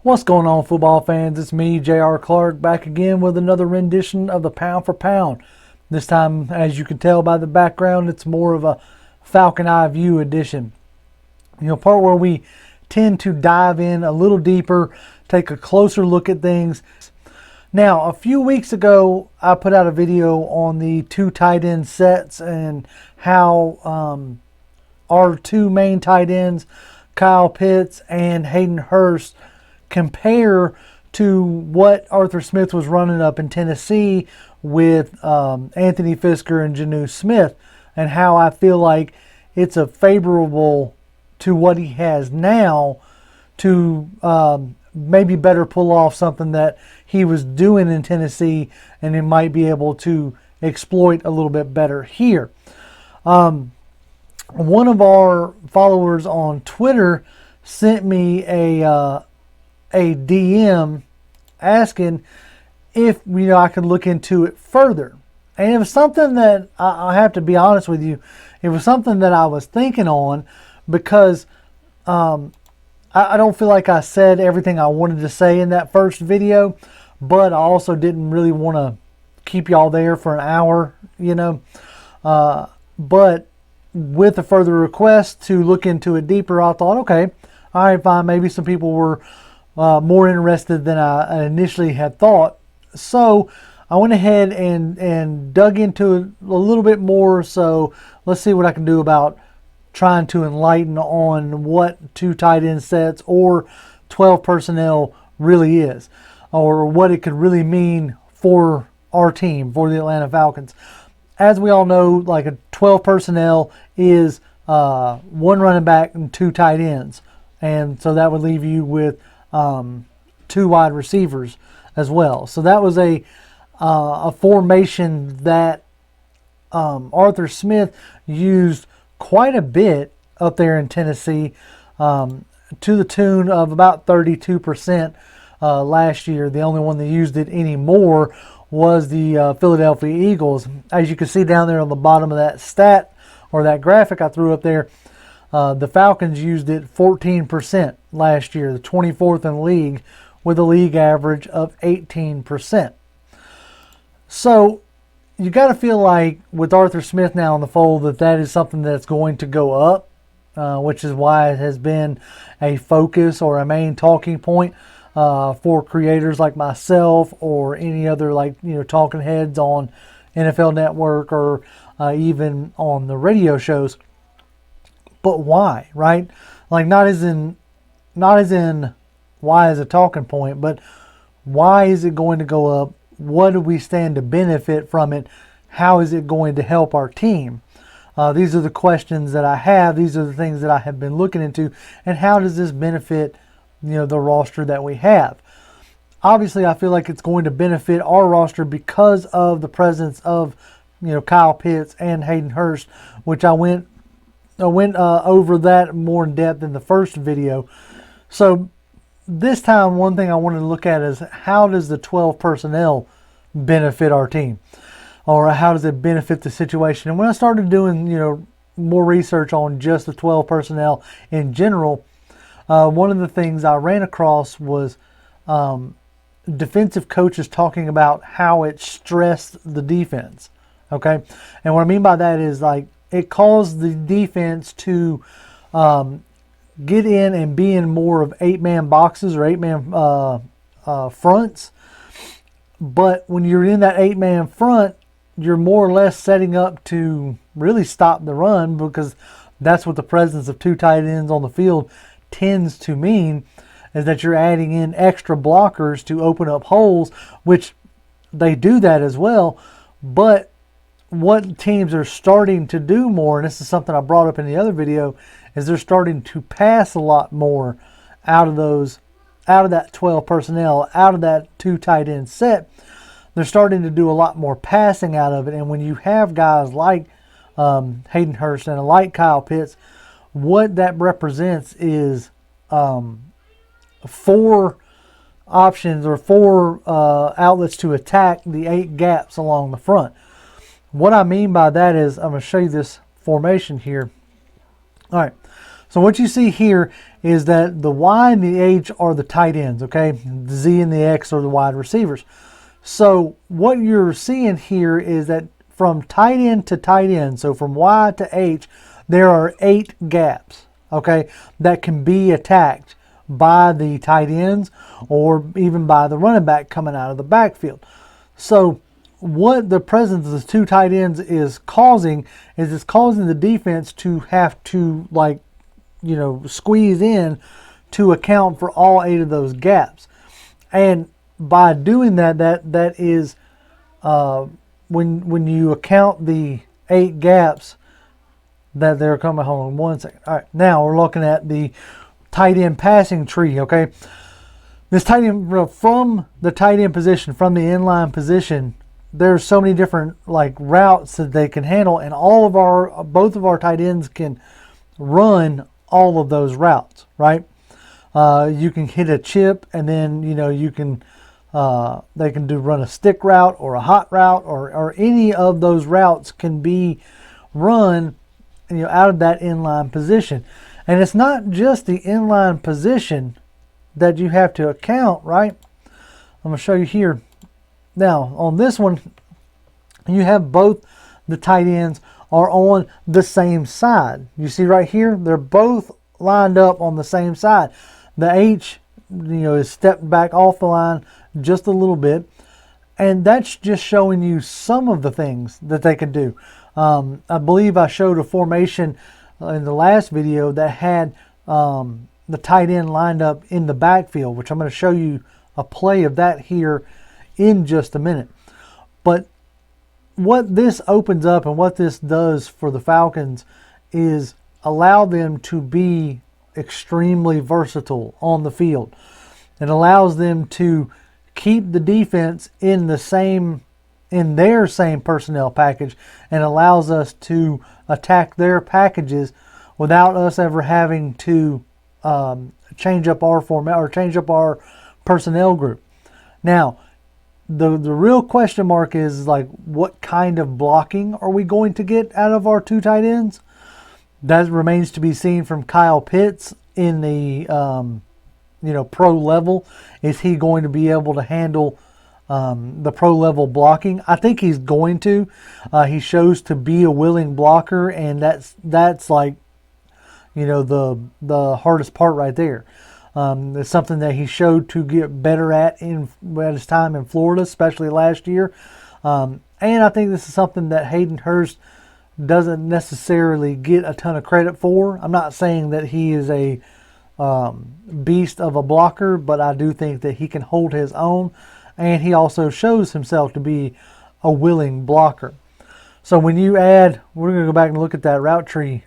What's going on, football fans? It's me, J.R. Clark, back again with another rendition of the Pound for Pound. This time, as you can tell by the background, it's more of a Falcon Eye View edition. You know, part where we tend to dive in a little deeper, take a closer look at things. Now, a few weeks ago, I put out a video on the two tight end sets and how our two main tight ends, Kyle Pitts and Hayden Hurst, compare to what Arthur Smith was running up in Tennessee with Anthony Fisker and Jonnu Smith, and how I feel like it's a favorable to what he has now to maybe better pull off something that he was doing in Tennessee, and he might be able to exploit a little bit better here. One of our followers on Twitter sent me a DM asking if I could look into it further. And it was something that I have to be honest with you, it was something that I was thinking on, because I don't feel like I said everything I wanted to say in that first video, but I also didn't really want to keep y'all there for an hour, but with a further request to look into it deeper, I thought, okay, all right, fine, maybe some people were more interested than I initially had thought. So I went ahead and dug into it a little bit more. So let's see what I can do about trying to enlighten on what two tight end sets or 12 personnel really is, or what it could really mean for our team, for the Atlanta Falcons. As we all know, like a 12 personnel is one running back and two tight ends. And so that would leave you with two wide receivers as well. So that was a formation that Arthur Smith used quite a bit up there in Tennessee, to the tune of about 32% last year. The only one that used it anymore was the Philadelphia Eagles. As you can see down there on the bottom of that stat, or that graphic I threw up there, the Falcons used it 14% last year, the 24th in the league, with a league average of 18%. So you got to feel like with Arthur Smith now in the fold that is something that's going to go up, which is why it has been a focus or a main talking point for creators like myself or any other talking heads on NFL Network or even on the radio shows. But why, right? Like not as in why is a talking point, but why is it going to go up? What do we stand to benefit from it? How is it going to help our team? These are the questions that I have. These are the things that I have been looking into. And how does this benefit, the roster that we have? Obviously, I feel like it's going to benefit our roster because of the presence of, Kyle Pitts and Hayden Hurst, which I went over that more in depth in the first video. So this time, one thing I wanted to look at is how does the 12 personnel benefit our team, or how does it benefit the situation? And when I started doing, more research on just the 12 personnel in general, one of the things I ran across was defensive coaches talking about how it stressed the defense. Okay, and what I mean by that is it caused the defense to get in and be in more of 8-man boxes or 8-man fronts. But when you're in that 8-man front, you're more or less setting up to really stop the run, because that's what the presence of two tight ends on the field tends to mean, is that you're adding in extra blockers to open up holes, which they do that as well. But what teams are starting to do more, and this is something I brought up in the other video, is they're starting to pass a lot more out of that 12 personnel, out of that two tight end set. They're starting to do a lot more passing out of it. And when you have guys like Hayden Hurst and like Kyle Pitts, what that represents is 4 options or 4 outlets to attack the 8 gaps along the front. What I mean by that is, I'm going to show you this formation here. All right, so what you see here is that the Y and the H are the tight ends, okay? The Z and the X are the wide receivers. So what you're seeing here is that from tight end to tight end, so from Y to H, there are 8 gaps, okay, that can be attacked by the tight ends or even by the running back coming out of the backfield. So what the presence of the 2 tight ends is causing is it's causing the defense to have to, like, you know, squeeze in to account for all 8 of those gaps. And by doing that, that is when you account the 8 gaps that they're coming. Hold on 1 second. All right, now we're looking at the tight end passing tree, okay? This tight end, from the tight end position, from the inline position, there's so many different like routes that they can handle, and both of our tight ends can run all of those routes, right? You can hit a chip, and then you can they can run a stick route or a hot route, or any of those routes can be run out of that inline position. And it's not just the inline position that you have to account, right? I'm going to show you here. Now, on this one, you have both the tight ends are on the same side. You see right here, they're both lined up on the same side. The H, is stepped back off the line just a little bit, and that's just showing you some of the things that they can do. I believe I showed a formation in the last video that had the tight end lined up in the backfield, which I'm going to show you a play of that here in just a minute. But what this opens up and what this does for the Falcons is allow them to be extremely versatile on the field. It allows them to keep the defense in their same personnel package, and allows us to attack their packages without us ever having to change up our format or change up our personnel group. Now, the real question mark is like, what kind of blocking are we going to get out of our 2 tight ends? That remains to be seen from Kyle Pitts in the pro level. Is he going to be able to handle the pro level blocking? I think he's going to. He shows to be a willing blocker, and that's like the hardest part right there. It's something that he showed to get better at his time in Florida, especially last year. And I think this is something that Hayden Hurst doesn't necessarily get a ton of credit for. I'm not saying that he is a beast of a blocker, but I do think that he can hold his own, and he also shows himself to be a willing blocker. So when you add, we're going to go back and look at that route tree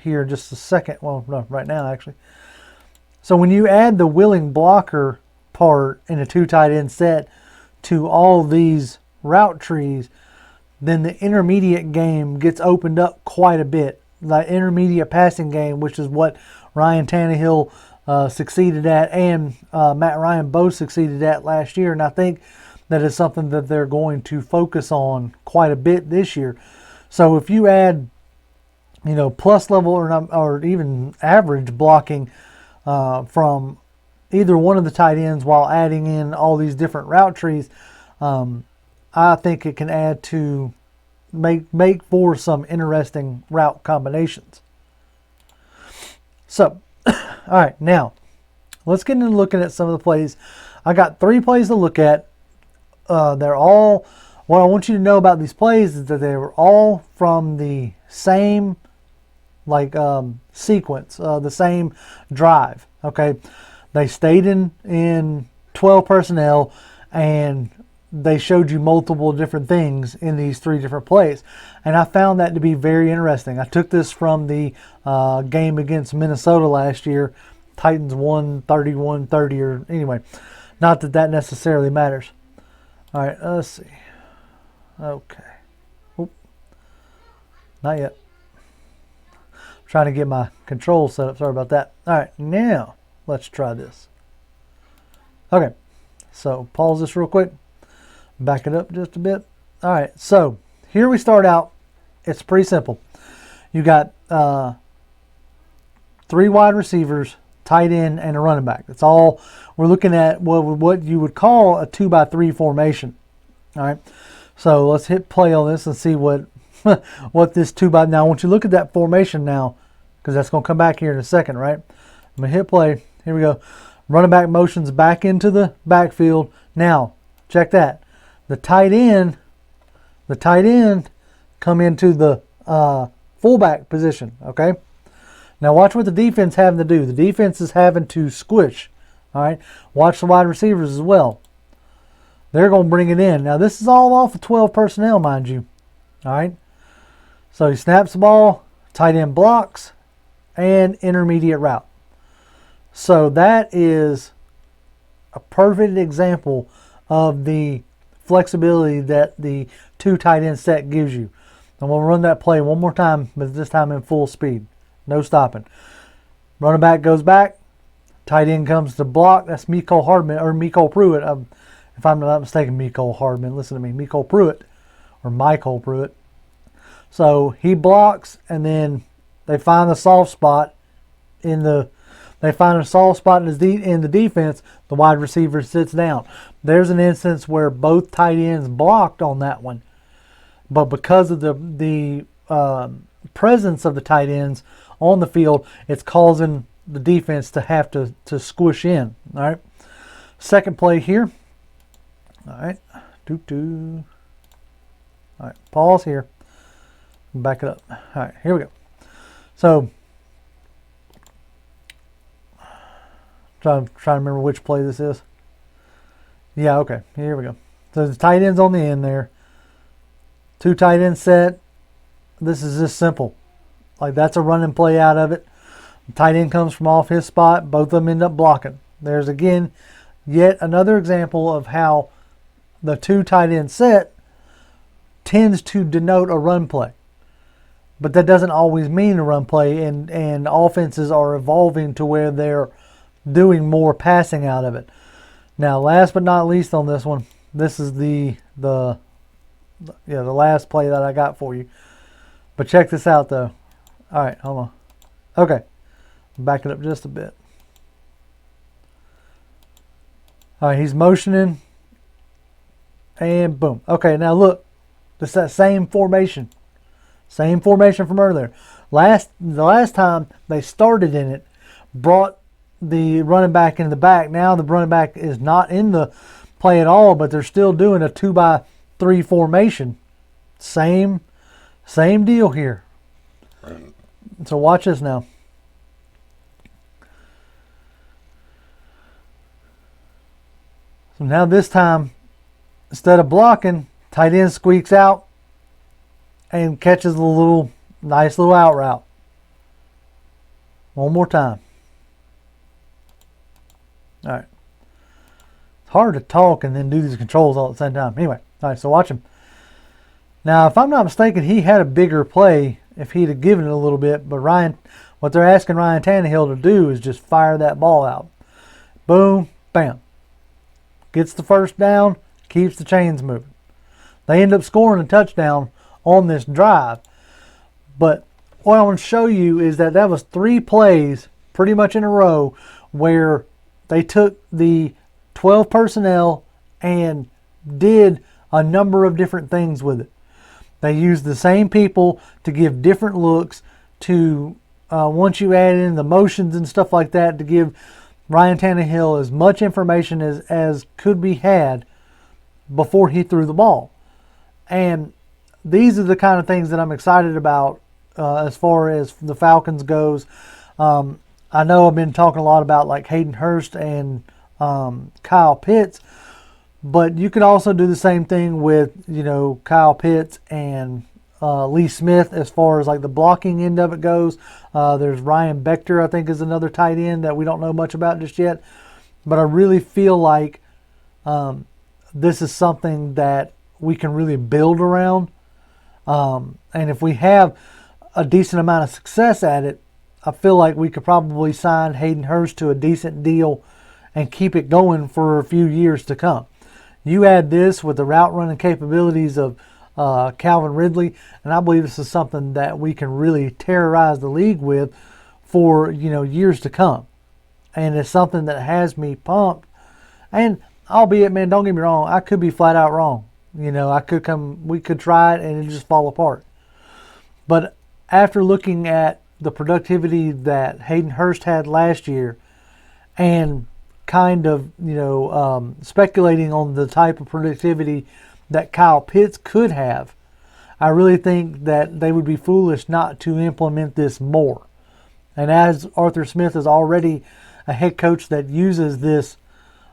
here in just a second. Well, no, right now actually. So when you add the willing blocker part in a 2 tight end set to all these route trees, then the intermediate game gets opened up quite a bit. The intermediate passing game, which is what Ryan Tannehill succeeded at, and Matt Ryan both succeeded at last year. And I think that is something that they're going to focus on quite a bit this year. So if you add, plus level or even average blocking from either one of the tight ends while adding in all these different route trees, I think it can add to make for some interesting route combinations. So, all right, now let's get into looking at some of the plays. I got 3 plays to look at. They're all, what I want you to know about these plays is that they were all from the same sequence, the same drive. Okay, they stayed in 12 personnel, and they showed you multiple different things in these 3 different plays, and I found that to be very interesting. I took this from the game against Minnesota last year. Titans won 31-30, or anyway, not that necessarily matters. All right, let's see. Okay, oop, not yet. Trying to get my controls set up. Sorry about that. All right, now let's try this. Okay, so pause this real quick. Back it up just a bit. All right, so here we start out. It's pretty simple. You got 3 wide receivers, tight end, and a running back. That's all we're looking at. What you would call a 2-by-3 formation. All right. So let's hit play on this and see what this 2-by. Now I want you to look at that formation now, because that's going to come back here in a second, right? I'm going to hit play. Here we go. Running back motions back into the backfield. Now, check that. The tight end come into the fullback position, okay? Now watch what the defense having to do. The defense is having to squish, all right? Watch the wide receivers as well. They're going to bring it in. Now this is all off of 12 personnel, mind you, all right? So he snaps the ball, tight end blocks, and intermediate route. So that is a perfect example of the flexibility that the 2 tight end set gives you. I'm going to run that play one more time, but this time in full speed. No stopping. Running back goes back. Tight end comes to block. That's Mecole Hardman, or Mecole Pruitt. If I'm not mistaken, Mecole Hardman. Listen to me. Mecole Pruitt, or Michael Pruitt. So he blocks, and then they find the soft spot in the defense. The wide receiver sits down. There's an instance where both tight ends blocked on that one, but because of the presence of the tight ends on the field, it's causing the defense to have to squish in. All right. Second play here. All right. All right. Pause here. Back it up. All right. Here we go. So, trying to remember which play this is. Yeah, okay. Here we go. So the tight end's on the end there. 2 tight end set. This is just simple. Like, that's a running play out of it. The tight end comes from off his spot. Both of them end up blocking. There's, again, yet another example of how the 2 tight end set tends to denote a run play. But that doesn't always mean a run play, and offenses are evolving to where they're doing more passing out of it. Now, last but not least on this one, this is the last play that I got for you. But check this out, though. All right, hold on. Okay, back it up just a bit. All right, he's motioning, and boom. Okay, now look, it's that same formation. Same formation from earlier. The last time they started in it, brought the running back into the back. Now the running back is not in the play at all, but they're still doing a 2-by-3 formation. Same deal here. So watch this now. So now this time, instead of blocking, tight end squeaks out and catches a nice little out route. One more time. All right. It's hard to talk and then do these controls all at the same time. Anyway, all right, so watch him. Now, if I'm not mistaken, he had a bigger play if he'd have given it a little bit, but what they're asking Ryan Tannehill to do is just fire that ball out. Boom, bam. Gets the first down, keeps the chains moving. They end up scoring a touchdown on this drive. But what I want to show you is that was 3 plays pretty much in a row where they took the 12 personnel and did a number of different things with it. They used the same people to give different looks to, once you add in the motions and stuff like that, to give Ryan Tannehill as much information as could be had before he threw the ball. And these are the kind of things that I'm excited about as far as the Falcons goes. I know I've been talking a lot about like Hayden Hurst and Kyle Pitts, but you could also do the same thing with, Kyle Pitts and Lee Smith as far as like the blocking end of it goes. There's Ryan Bechter, I think, is another tight end that we don't know much about just yet. But I really feel like this is something that we can really build around. And if we have a decent amount of success at it, I feel like we could probably sign Hayden Hurst to a decent deal and keep it going for a few years to come. You add this with the route running capabilities of Calvin Ridley, and I believe this is something that we can really terrorize the league with for years to come. and it's something that has me pumped. And albeit, man, don't get me wrong, I could be flat out wrong. You know, we could try it and it just fall apart. But after looking at the productivity that Hayden Hurst had last year, and kind of, speculating on the type of productivity that Kyle Pitts could have, I really think that they would be foolish not to implement this more. And as Arthur Smith is already a head coach that uses this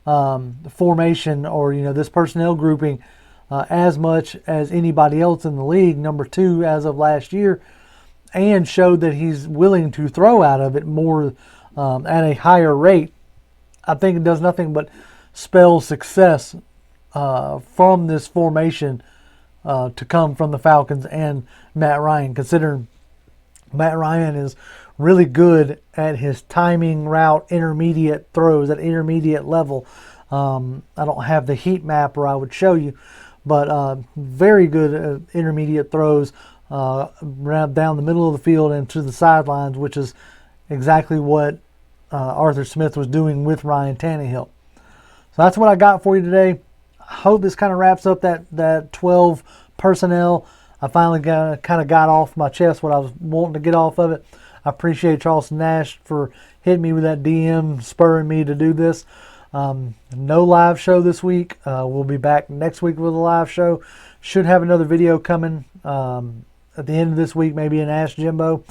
formation, or this personnel grouping as much as anybody else in the league, number 2 as of last year, and showed that he's willing to throw out of it more at a higher rate, I think it does nothing but spell success from this formation to come from the Falcons and Matt Ryan, considering Matt Ryan is really good at his timing route intermediate throws at intermediate level. I don't have the heat map where I would show you, but very good at intermediate throws down the middle of the field and to the sidelines, which is exactly what Arthur Smith was doing with Ryan Tannehill. So that's what I got for you today. I hope this kind of wraps up that 12 personnel. I finally kind of got off my chest what I was wanting to get off of it. I appreciate Charleston Nash for hitting me with that DM, spurring me to do this. No live show this week. We'll be back next week with a live show. Should have another video coming at the end of this week, maybe an Ask Jimbo.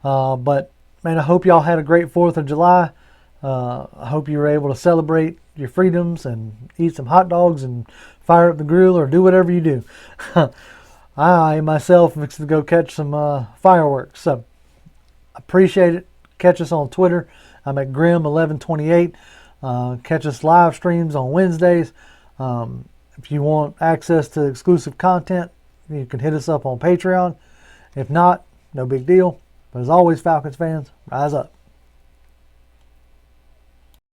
But man, I hope y'all had a great 4th of July. I hope you were able to celebrate your freedoms and eat some hot dogs and fire up the grill or do whatever you do. I myself am fixing to go catch some fireworks. So appreciate it. Catch us on Twitter. I'm at Grim1128. Catch us live streams on Wednesdays. If you want access to exclusive content, you can hit us up on Patreon. If not, no big deal. But as always, Falcons fans, rise up.